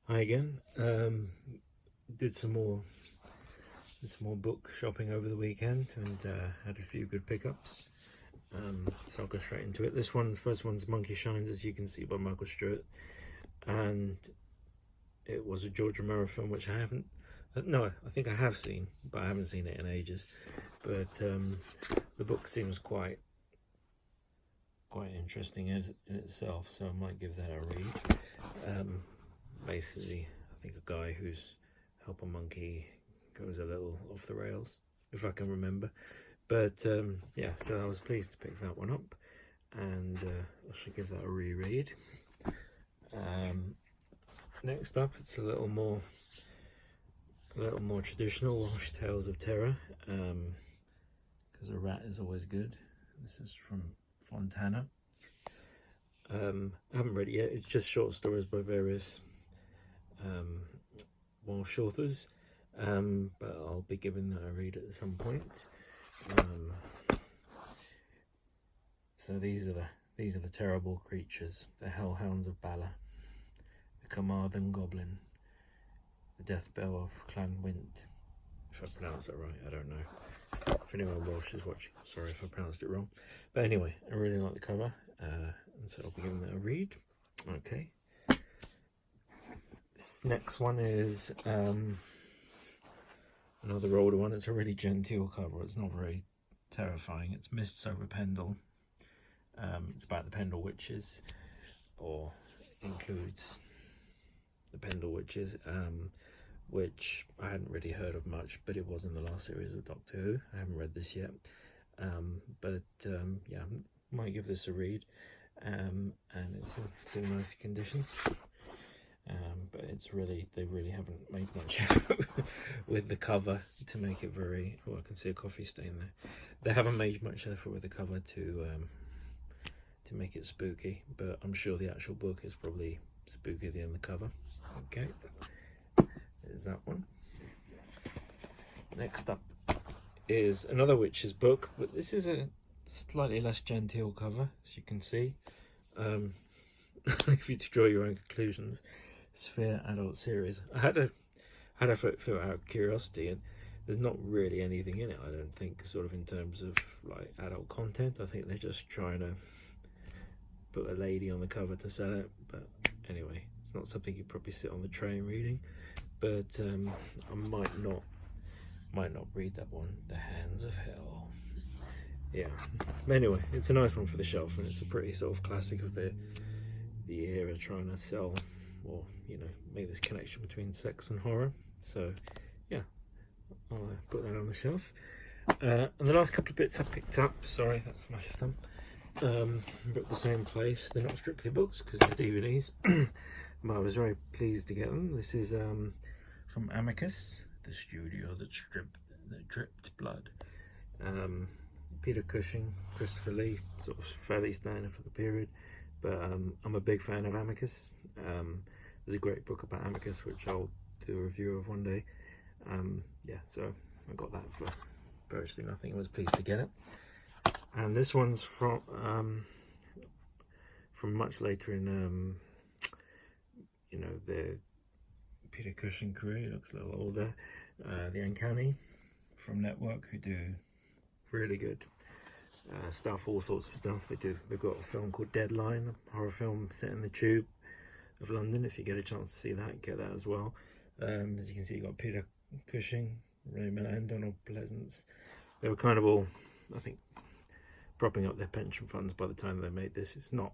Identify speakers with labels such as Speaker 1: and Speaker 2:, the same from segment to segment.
Speaker 1: Hi again. Did some more book shopping over the weekend and had a few good pickups. So I'll go straight into it. The first one's Monkey Shines, as you can see, by Michael Stewart, and it was a George Romero film which I haven't. No, I think I have seen, but I haven't seen it in ages. But the book seems quite interesting in itself, so I might give that a read. Basically, I think a guy who's helped a monkey goes a little off the rails, if I can remember. But yeah, so I was pleased to pick that one up, and I should give that a reread. Next up, it's a little more traditional, Welsh Tales of Terror, because a rat is always good. This is from Fontana. I haven't read it yet. It's just short stories by various Welsh authors, but I'll be giving that a read at some point. So these are the terrible creatures, the hellhounds of Bala, the Carmarthen Goblin, the death bell of Clan Wint. If I pronounced that right, I don't know. If anyone Welsh is watching, sorry if I pronounced it wrong. But anyway, I really like the cover, and so I'll be giving that a read. Okay. This next one is another older one. It's a really genteel cover. It's not very terrifying. It's Mists over Pendle. It's about the Pendle Witches, or includes the Pendle Witches, which I hadn't really heard of much, but it was in the last series of Doctor Who. I haven't read this yet, but yeah, I might give this a read, and it's in nice condition. But they really haven't made much effort with the cover to make it very. Oh, I can see a coffee stain there. They haven't made much effort with the cover to make it spooky, but I'm sure the actual book is probably spookier than the cover. Okay, there's that one. Next up is another witch's book, but this is a slightly less genteel cover, as you can see. If you to draw your own conclusions. Sphere adult series. I had a flip through out of curiosity, and there's not really anything in it, I don't think, sort of in terms of like adult content. I think they're just trying to put a lady on the cover to sell it, but anyway, it's not something you'd probably sit on the train reading. But I might not read that one, The Hands of Hell. Yeah, but anyway, it's a nice one for the shelf, and it's a pretty sort of classic of the era, trying to sell, or make this connection between sex and horror. So yeah, I'll put that on the shelf. And the last couple of bits I picked up, sorry, that's my thumb, but the same place. They're not strictly books because they're DVDs, but I was very pleased to get them. This is from Amicus, the studio that dripped blood. Peter Cushing, Christopher Lee, sort of fairly standard for the period, but I'm a big fan of Amicus. There's a great book about Amicus which I'll do a review of one day. Yeah, so I got that for virtually nothing. I was pleased to get it. And this one's from much later in the Peter Cushing career. It looks a little older. The Uncanny from Network, who do really good stuff, all sorts of stuff. They've got a film called Deadline, a horror film set in the Tube of London. If you get a chance to see that, get that as well. As you can see, you've got Peter Cushing, Ray Milland, Donald Pleasance. They were kind of all, I think, propping up their pension funds by the time they made this. It's not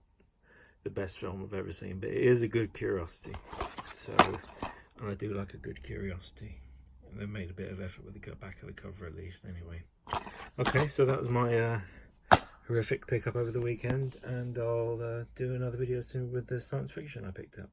Speaker 1: the best film I've ever seen, but it is a good curiosity. So, and I do like a good curiosity. And they made a bit of effort with the back of the cover, at least, anyway. Okay, so that was my horrific pickup over the weekend, and I'll do another video soon with the science fiction I picked up.